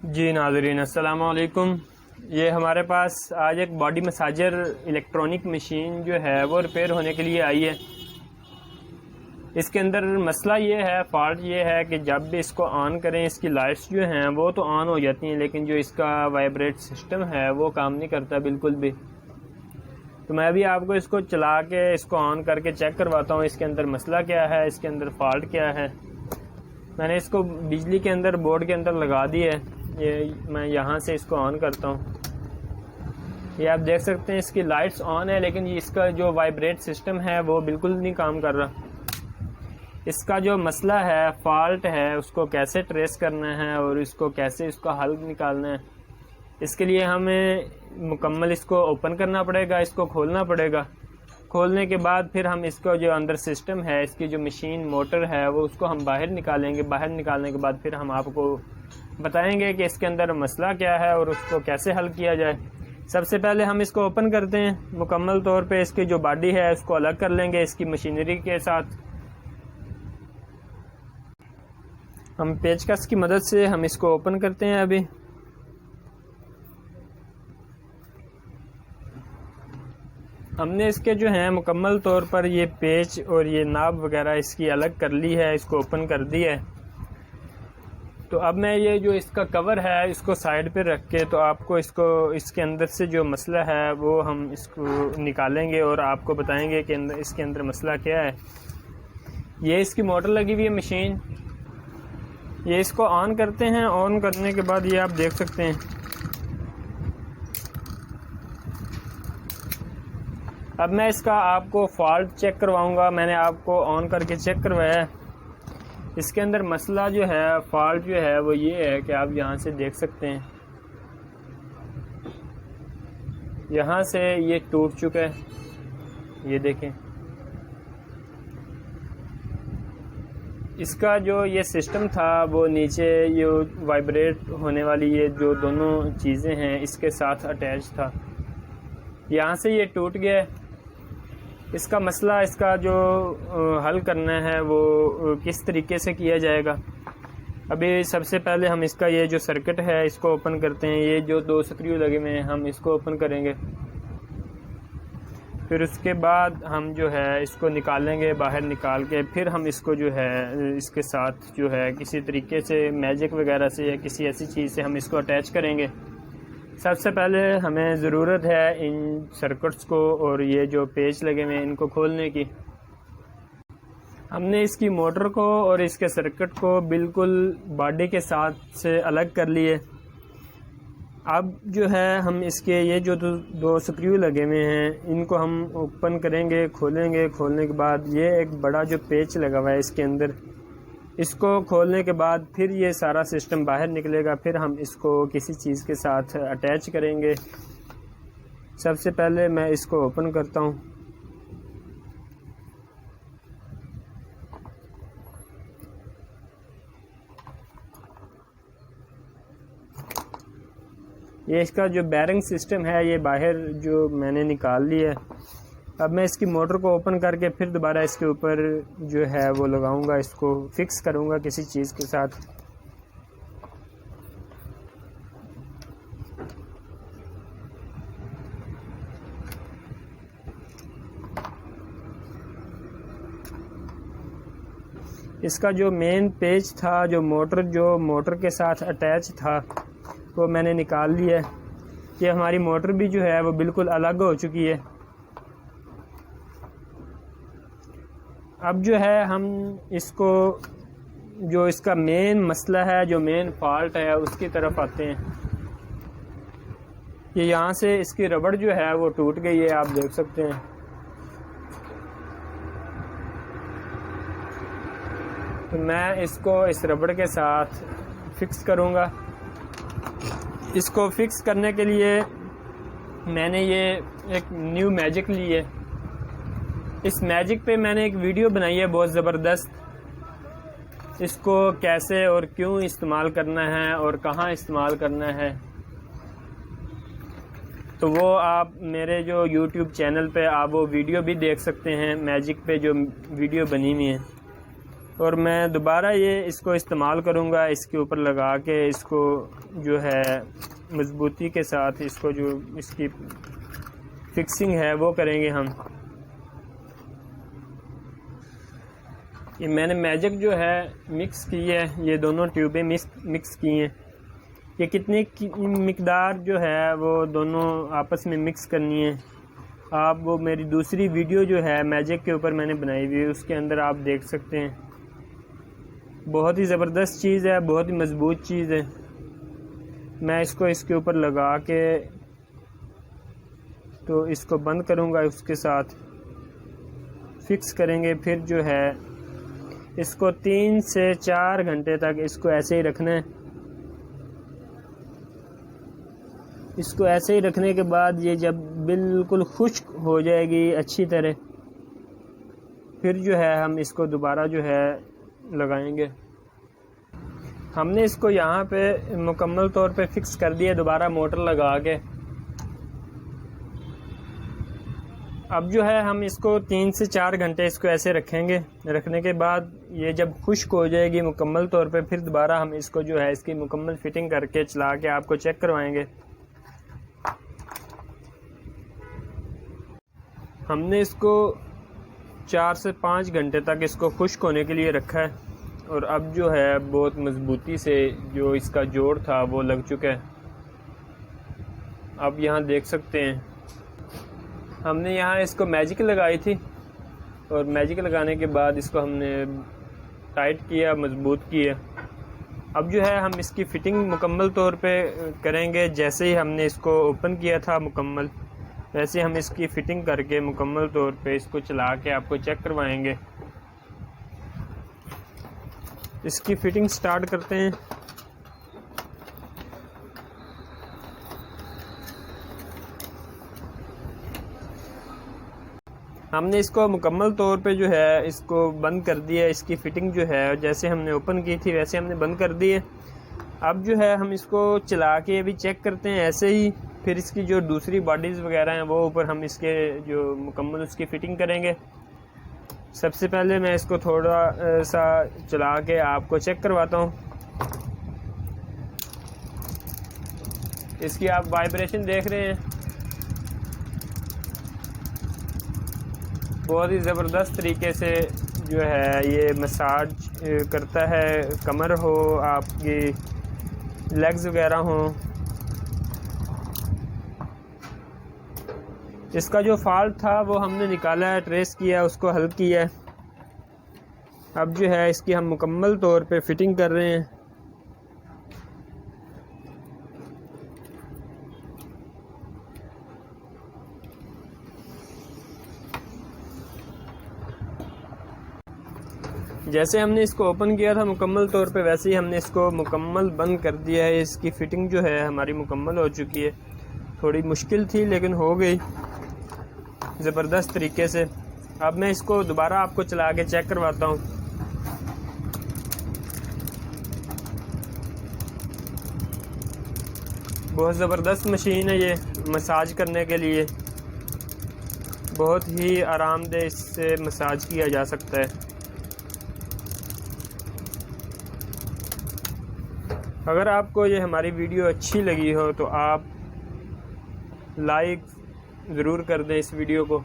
जी नाज़रीन अस्सलाम वालेकुम। ये हमारे पास आज एक बॉडी मसाजर इलेक्ट्रॉनिक मशीन जो है वो रिपेयर होने के लिए आई है। इसके अंदर मसला ये है, फॉल्ट ये है कि जब भी इसको ऑन करें इसकी लाइट्स जो हैं वो तो ऑन हो जाती हैं, लेकिन जो इसका वाइब्रेट सिस्टम है वो काम नहीं करता बिल्कुल भी। तो मैं अभी आपको इसको चला के इसको ऑन करके चेक करवाता हूँ इसके अंदर मसला क्या है, इसके अंदर फॉल्ट क्या है। मैंने इसको बिजली के अंदर बोर्ड के अंदर लगा दी है। ये मैं यहाँ से इसको ऑन करता हूँ। ये आप देख सकते हैं इसकी लाइट्स ऑन है, लेकिन इसका जो वाइब्रेट सिस्टम है वो बिल्कुल नहीं काम कर रहा। इसका जो मसला है, फॉल्ट है, उसको कैसे ट्रेस करना है और इसको कैसे इसका हल निकालना है, इसके लिए हमें मुकम्मल इसको ओपन करना पड़ेगा, इसको खोलना पड़ेगा। खोलने के बाद फिर हम इसको जो अंदर सिस्टम है, इसकी जो मशीन मोटर है वो उसको हम बाहर निकालेंगे। बाहर निकालने के बाद फिर हम आपको बताएंगे कि इसके अंदर मसला क्या है और उसको कैसे हल किया जाए। सबसे पहले हम इसको ओपन करते हैं। मुकम्मल तौर पे इसकी जो बॉडी है उसको अलग कर लेंगे इसकी मशीनरी के साथ। हम पेचकस की मदद से हम इसको ओपन करते हैं। अभी हमने इसके जो है मुकम्मल तौर पर ये पेच और ये नाब वगैरह इसकी अलग कर ली है, इसको ओपन कर दी है। तो अब मैं ये जो इसका कवर है इसको साइड पे रख के तो आपको इसको इसके अंदर से जो मसला है वो हम इसको निकालेंगे और आपको बताएंगे कि इसके अंदर मसला क्या है। ये इसकी मोटर लगी हुई है मशीन। ये इसको ऑन करते हैं। ऑन करने के बाद ये आप देख सकते हैं। अब मैं इसका आपको फॉल्ट चेक करवाऊंगा। मैंने आपको ऑन करके चेक करवाया है। इसके अंदर मसला जो है, फॉल्ट जो है वो ये है कि आप यहाँ से देख सकते हैं, यहाँ से ये टूट चुका है। ये देखें, इसका जो ये सिस्टम था वो नीचे ये वाइब्रेट होने वाली ये जो दोनों चीज़ें हैं इसके साथ अटैच था। यहाँ से ये टूट गया। इसका मसला, इसका जो हल करना है वो किस तरीके से किया जाएगा। अभी सबसे पहले हम इसका ये जो सर्किट है इसको ओपन करते हैं। ये जो दो स्क्रू लगे हुए हैं हम इसको ओपन करेंगे। फिर उसके बाद हम जो है इसको निकालेंगे, बाहर निकाल के फिर हम इसको जो है इसके साथ जो है किसी तरीके से मैजिक वगैरह से या किसी ऐसी चीज़ से हम इसको अटैच करेंगे। सबसे पहले हमें ज़रूरत है इन सर्किट्स को और ये जो पेच लगे हुए हैं इनको खोलने की। हमने इसकी मोटर को और इसके सर्किट को बिल्कुल बॉडी के साथ से अलग कर लिए। अब जो है हम इसके ये जो दो स्क्रू लगे हुए हैं इनको हम ओपन करेंगे, खोलेंगे। खोलने के बाद ये एक बड़ा जो पेच लगा हुआ है इसके अंदर, इसको खोलने के बाद फिर ये सारा सिस्टम बाहर निकलेगा। फिर हम इसको किसी चीज़ के साथ अटैच करेंगे। सबसे पहले मैं इसको ओपन करता हूँ। ये इसका जो बैरिंग सिस्टम है ये बाहर जो मैंने निकाल लिया है। अब मैं इसकी मोटर को ओपन करके फिर दोबारा इसके ऊपर जो है वो लगाऊंगा, इसको फिक्स करूंगा किसी चीज़ के साथ। इसका जो मेन पेज था, जो मोटर के साथ अटैच था, वो मैंने निकाल लिया है। ये हमारी मोटर भी जो है वो बिल्कुल अलग हो चुकी है। अब जो है हम इसको, जो इसका मेन मसला है, जो मेन फॉल्ट है उसकी तरफ आते हैं। ये यहाँ से इसकी रबड़ जो है वो टूट गई है, आप देख सकते हैं। तो मैं इसको इस रबड़ के साथ फिक्स करूँगा। इसको फिक्स करने के लिए मैंने ये एक न्यू मैजिक ली है। इस मैजिक पे मैंने एक वीडियो बनाई है बहुत ज़बरदस्त। इसको कैसे और क्यों इस्तेमाल करना है और कहाँ इस्तेमाल करना है, तो वो आप मेरे जो YouTube चैनल पे आप वो वीडियो भी देख सकते हैं। मैजिक पे जो वीडियो बनी हुई है और मैं दोबारा ये इसको इस्तेमाल करूँगा, इसके ऊपर लगा के इसको जो है मजबूती के साथ इसको जो इसकी फिक्सिंग है वो करेंगे हम। ये मैंने मैजिक जो है मिक्स की है, ये दोनों ट्यूबें मिक्स की हैं। ये कितनी मिकदार जो है वो दोनों आपस में मिक्स करनी है। आप वो मेरी दूसरी वीडियो जो है मैजिक के ऊपर मैंने बनाई हुई है, उसके अंदर आप देख सकते हैं। बहुत ही ज़बरदस्त चीज़ है, बहुत ही मज़बूत चीज़ है। मैं इसको इसके ऊपर लगा के तो इसको बंद करूँगा, उसके साथ फिक्स करेंगे। फिर जो है इसको 3 से 4 घंटे तक इसको ऐसे ही रखना है। इसको ऐसे ही रखने के बाद ये जब बिल्कुल खुश्क हो जाएगी अच्छी तरह, फिर जो है हम इसको दोबारा जो है लगाएंगे। हमने इसको यहाँ पे मुकम्मल तौर पे फिक्स कर दिया दोबारा मोटर लगा के। अब जो है हम इसको 3 से 4 घंटे इसको ऐसे रखेंगे। रखने के बाद ये जब खुश्क हो जाएगी मुकम्मल तौर पे, फिर दोबारा हम इसको जो है इसकी मुकम्मल फिटिंग करके चला के आपको चेक करवाएंगे। हमने इसको 4 से 5 घंटे तक इसको खुश्क होने के लिए रखा है और अब जो है बहुत मज़बूती से जो इसका जोड़ था वो लग चुका है। आप यहाँ देख सकते हैं हमने यहाँ इसको मैजिक लगाई थी और मैजिक लगाने के बाद इसको हमने टाइट किया, मज़बूत किया। अब जो है हम इसकी फ़िटिंग मुकम्मल तौर पे करेंगे। जैसे ही हमने इसको ओपन किया था मुकम्मल, वैसे हम इसकी फ़िटिंग करके मुकम्मल तौर पे इसको चला के आपको चेक करवाएंगे। इसकी फ़िटिंग स्टार्ट करते हैं। हमने इसको मुकम्मल तौर पे जो है इसको बंद कर दिया। इसकी फ़िटिंग जो है जैसे हमने ओपन की थी वैसे हमने बंद कर दी है। अब जो है हम इसको चला के अभी चेक करते हैं ऐसे ही। फिर इसकी जो दूसरी बॉडीज़ वगैरह हैं वो ऊपर हम इसके जो मुकम्मल उसकी फ़िटिंग करेंगे। सबसे पहले मैं इसको थोड़ा सा चला के आपको चेक करवाता हूँ। इसकी आप वाइब्रेशन देख रहे हैं, बहुत ही ज़बरदस्त तरीके से जो है ये मसाज करता है। कमर हो, आपकी लेग्स वगैरह हो। इसका जो फॉल्ट था वो हमने निकाला है, ट्रेस किया, उसको हल किया है। अब जो है इसकी हम मुकम्मल तौर पे फ़िटिंग कर रहे हैं। जैसे हमने इसको ओपन किया था मुकम्मल तौर पे, वैसे ही हमने इसको मुकम्मल बंद कर दिया है। इसकी फ़िटिंग जो है हमारी मुकम्मल हो चुकी है। थोड़ी मुश्किल थी लेकिन हो गई ज़बरदस्त तरीके से। अब मैं इसको दोबारा आपको चला के चेक करवाता हूँ। बहुत ज़बरदस्त मशीन है ये मसाज करने के लिए, बहुत ही आरामदेह इससे मसाज किया जा सकता है। अगर आपको ये हमारी वीडियो अच्छी लगी हो तो आप लाइक ज़रूर कर दें इस वीडियो को।